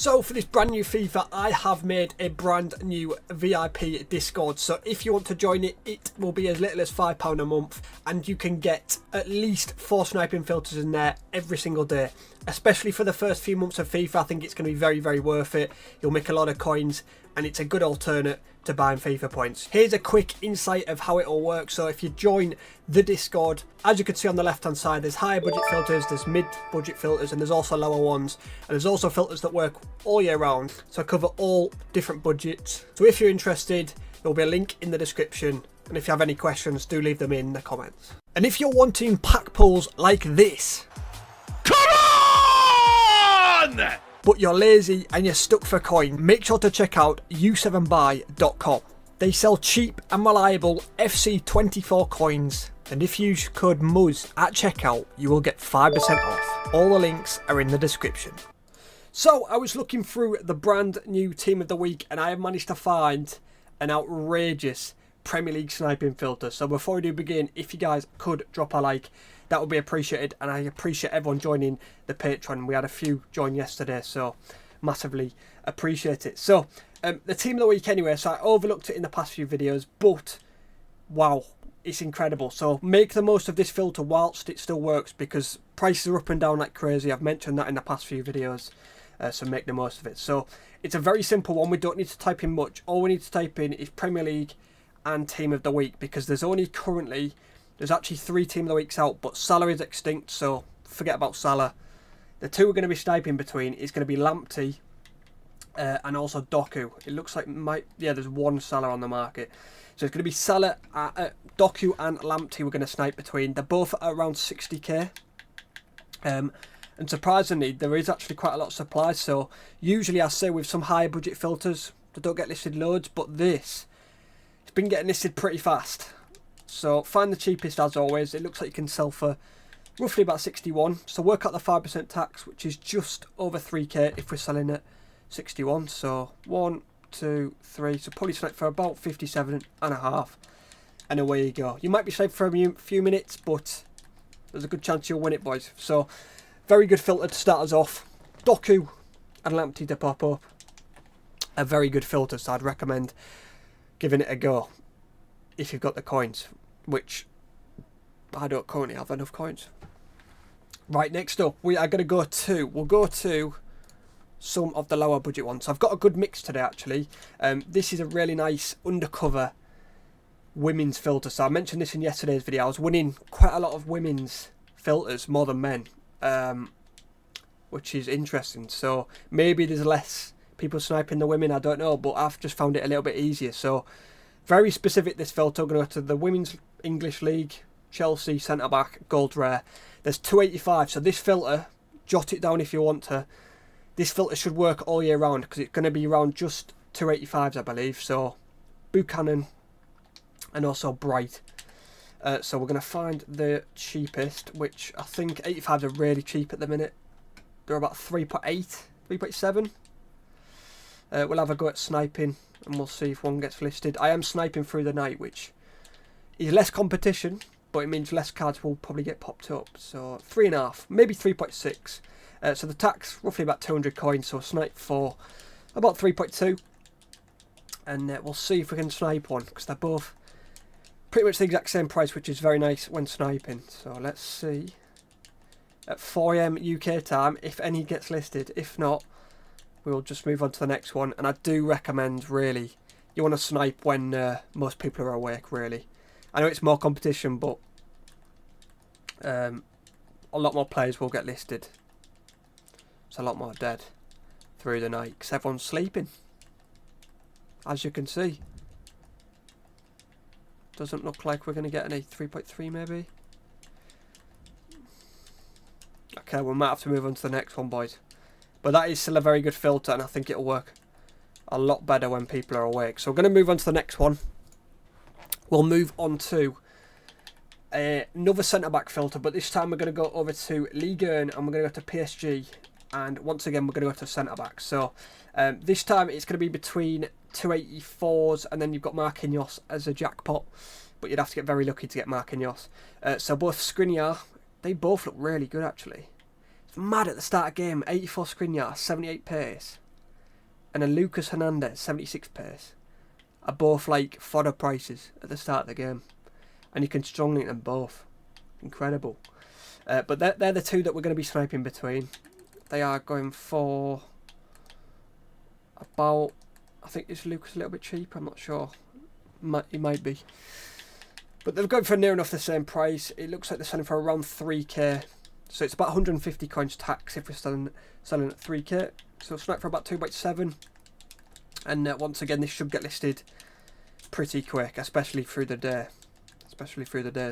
So for this brand new FIFA, I have made a brand new VIP Discord. So if you want to join it, it will be as little as £5 a month, and you can get at least 4 sniping filters in there every single day. Especially for the first few months of FIFA, I think it's going to be very, very worth it. You'll make a lot of coins, and it's a good alternate to buying FIFA points. Here's a quick insight of how it all works. So if you join the Discord, as you can see on the left hand side, there's higher budget filters, there's mid budget filters, and there's also lower ones, and there's also filters that work all year round, so I cover all different budgets. So if you're interested, there'll be a link in the description, and if you have any questions, do leave them in the comments. And if you're wanting pack pulls like this, come on! But you're lazy and you're stuck for coin, make sure to check out u7buy.com. They sell cheap and reliable FC24 coins, and if you use code MUZZ at checkout, you will get 5% off. All the links are in the description. So I was looking through the brand new team of the week, and I have managed to find an outrageous Premier League sniping filter. So before we do begin, if you guys could drop a like, that would be appreciated, and I appreciate everyone joining the Patreon. We had a few join yesterday, so massively appreciate it. So the team of the week anyway, so I overlooked it in the past few videos, but wow, it's incredible. So make the most of this filter whilst it still works, because prices are up and down like crazy. I've mentioned that in the past few videos, so make the most of it. So it's a very simple one. We don't need to type in much. All we need to type in is Premier League and team of the week, because there's only currently, there's actually 3 team of the weeks out, but Salah is extinct, so forget about Salah. The 2 we're going to be sniping between is going to be Lamptey and also Doku. It looks like there's 1 Salah on the market. So it's going to be Salah, Doku and Lamptey we're going to snipe between. They're both at around 60k. And surprisingly, there is actually quite a lot of supply. So usually I say with some higher budget filters, they don't get listed loads, but this, it's been getting listed pretty fast. So find the cheapest as always. It looks like you can sell for roughly about 61. So work out the 5% tax, which is just over 3k if we're selling at 61. So 1, 2, 3. So probably snipe for about 57.5. And away you go. You might be sniped for a few minutes, but there's a good chance you'll win it, boys. So very good filter to start us off. Doku and Lamptey to pop up. A very good filter, so I'd recommend giving it a go if you've got the coins, which I don't currently have enough coins. Right, next up we are going to go to, we'll go to some of the lower budget ones. So I've got a good mix today actually. This is a really nice undercover women's filter. So I mentioned this in yesterday's video. I was winning quite a lot of women's filters more than men, which is interesting. So maybe there's less people sniping the women, I don't know, but I've just found it a little bit easier. So very specific, this filter. I'm going to go to the Women's English League, Chelsea, centre-back, gold rare. There's 285, so this filter, jot it down if you want to. This filter should work all year round, because it's going to be around just 285s, I believe. So Buchanan and also Bright. So we're going to find the cheapest, which I think 85s are really cheap at the minute. They're about 3.8, 3.7. We'll have a go at sniping, and we'll see if one gets listed. I am sniping through the night, which is less competition, but it means less cards will probably get popped up. So 3.5, maybe 3.6. So the tax, roughly about 200 coins, so snipe for about 3.2. And we'll see if we can snipe one, because they're both pretty much the exact same price, which is very nice when sniping. So let's see. At 4 AM UK time, if any gets listed. If not, we'll just move on to the next one. And I do recommend, really, you want to snipe when most people are awake, really. I know it's more competition, but a lot more players will get listed. It's a lot more dead through the night, because everyone's sleeping, as you can see. Doesn't look like we're going to get any. 3.3 maybe. Okay, we might have to move on to the next one, boys. But that is still a very good filter, and I think it'll work a lot better when people are awake. So we're going to move on to the next one. We'll move on to another centre-back filter, but this time we're going to go over to Ligue 1, and we're going to go to PSG. And once again, we're going to go to centre-back. So this time it's going to be between 284s, and then you've got Marquinhos as a jackpot. But you'd have to get very lucky to get Marquinhos. So both Skriniar, they both look really good actually. It's mad at the start of the game. 84 Skriniar, 78 pace. and a Lucas Hernandez 76 pace are both like fodder prices at the start of the game, and you can strong link them both. Incredible. But they're the two that we're going to be sniping between. They are going for about, I think is Lucas a little bit cheaper, I'm not sure. He might be. But they're going for near enough the same price. It looks like they're selling for around 3k. So it's about 150 coins tax if we're selling at 3k. So snipe for about 2.7. And once again, this should get listed pretty quick, especially through the day.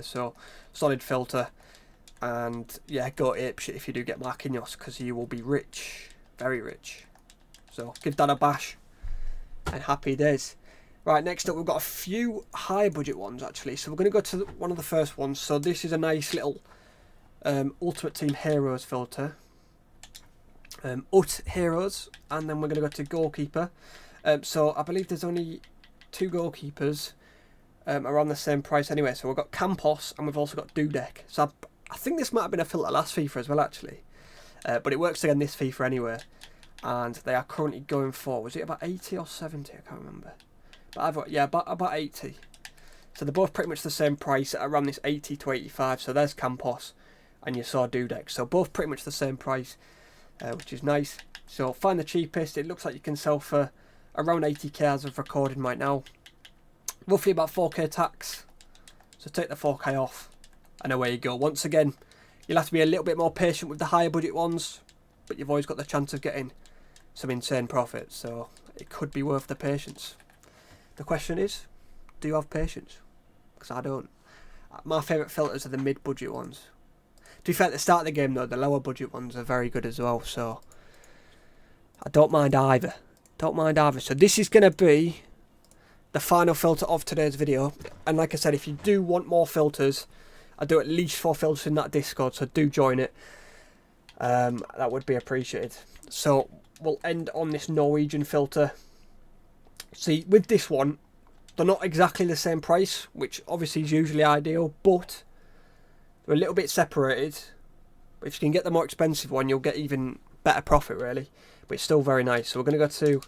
So solid filter. And yeah, go apeshit if you do get Marquinhos, because you will be rich. Very rich. So give that a bash. And happy days. Right, next up we've got a few high budget ones actually. So we're going to go to one of the first ones. So this is a nice little Ultimate Team Heroes filter. UT Heroes. And then we're going to go to Goalkeeper. So I believe there's only 2 goalkeepers around the same price anyway. So we've got Campos and we've also got Dudek. So I think this might have been a filter last FIFA as well actually. But it works again this FIFA anyway. And they are currently going for, was it about 80 or 70? I can't remember. But about 80. So they're both pretty much the same price at around this 80 to 85. So there's Campos and you saw Dudek. So both pretty much the same price, which is nice. So find the cheapest. It looks like you can sell for around 80k as of recording right now. Roughly about 4k tax. So take the 4k off and away you go. Once again, you'll have to be a little bit more patient with the higher budget ones. But you've always got the chance of getting some insane profits. So it could be worth the patience. The question is, do you have patience? Because I don't. My favourite filters are the mid-budget ones. To be fair, at the start of the game though, the lower budget ones are very good as well. So I don't mind either. So this is going to be the final filter of today's video. And like I said, if you do want more filters, I do at least 4 filters in that Discord. So do join it. That would be appreciated. So we'll end on this Norwegian filter. See, with this one, they're not exactly the same price, which obviously is usually ideal, but they're a little bit separated. But if you can get the more expensive one, you'll get even better profit, really. But it's still very nice. So we're going to go to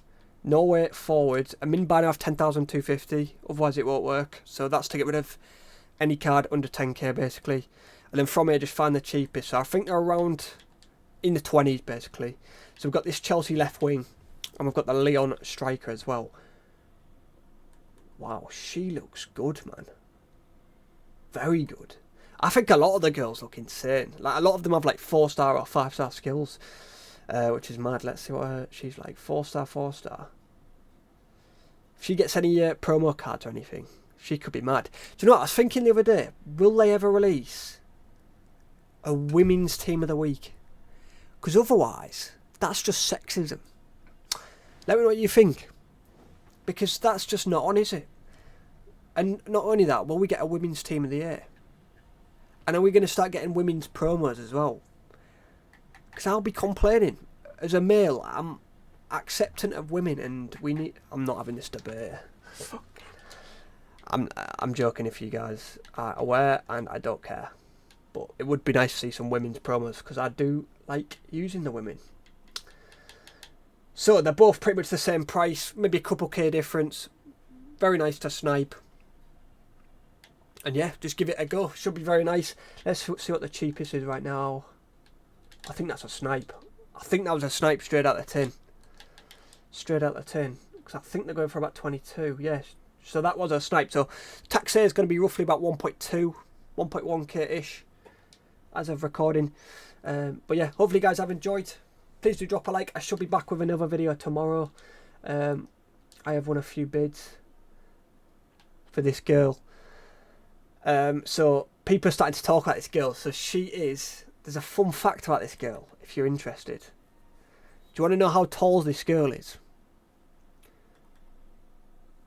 Norway forward. A min buy now of 10,250, otherwise it won't work. So that's to get rid of any card under 10k, basically. And then from here, just find the cheapest. So I think they're around in the 20s, basically. So we've got this Chelsea left wing, and we've got the Leon striker as well. Wow, she looks good, man. Very good. I think a lot of the girls look insane. Like a lot of them have like 4-star or 5-star skills, which is mad. Let's see what she's like. 4-star, 4-star. If she gets any promo cards or anything, she could be mad. Do you know what I was thinking the other day? Will they ever release a women's team of the week? Because otherwise, that's just sexism. Let me know what you think. Because that's just not on, is it? And not only that, will we get a women's team of the year? And are we going to start getting women's promos as well? Because I'll be complaining. As a male, I'm acceptant of women, and I'm not having this debate. I'm joking if you guys are aware, and I don't care. But it would be nice to see some women's promos, because I do like using the women. So they're both pretty much the same price, maybe a couple k difference. Very nice to snipe. And yeah, just give it a go. Should be very nice. Let's see what the cheapest is right now. I think that's a snipe. I think that was a snipe straight out the tin. Straight out the tin. Because I think they're going for about 22. Yes. So that was a snipe. So tax here is going to be roughly about 1.2, 1.1k-ish as of recording. But yeah, hopefully you guys have enjoyed. Please do drop a like. I should be back with another video tomorrow. I have won a few bids for this girl. So people are starting to talk about this girl. So there's a fun fact about this girl, if you're interested. Do you want to know how tall this girl is?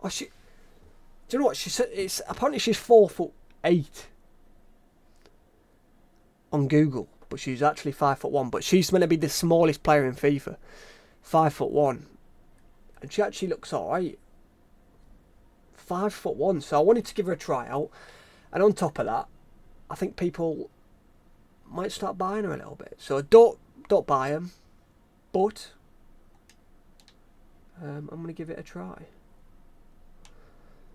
Oh, do you know what? She said apparently she's 4'8" on Google. But she's actually 5'1". But she's meant to be the smallest player in FIFA. 5'1". And she actually looks alright. 5'1". So I wanted to give her a try out. And on top of that, I think people might start buying her a little bit. So don't buy them. But I'm going to give it a try.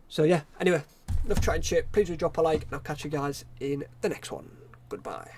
So yeah, anyway, enough chatting shit. Please do drop a like, and I'll catch you guys in the next one. Goodbye.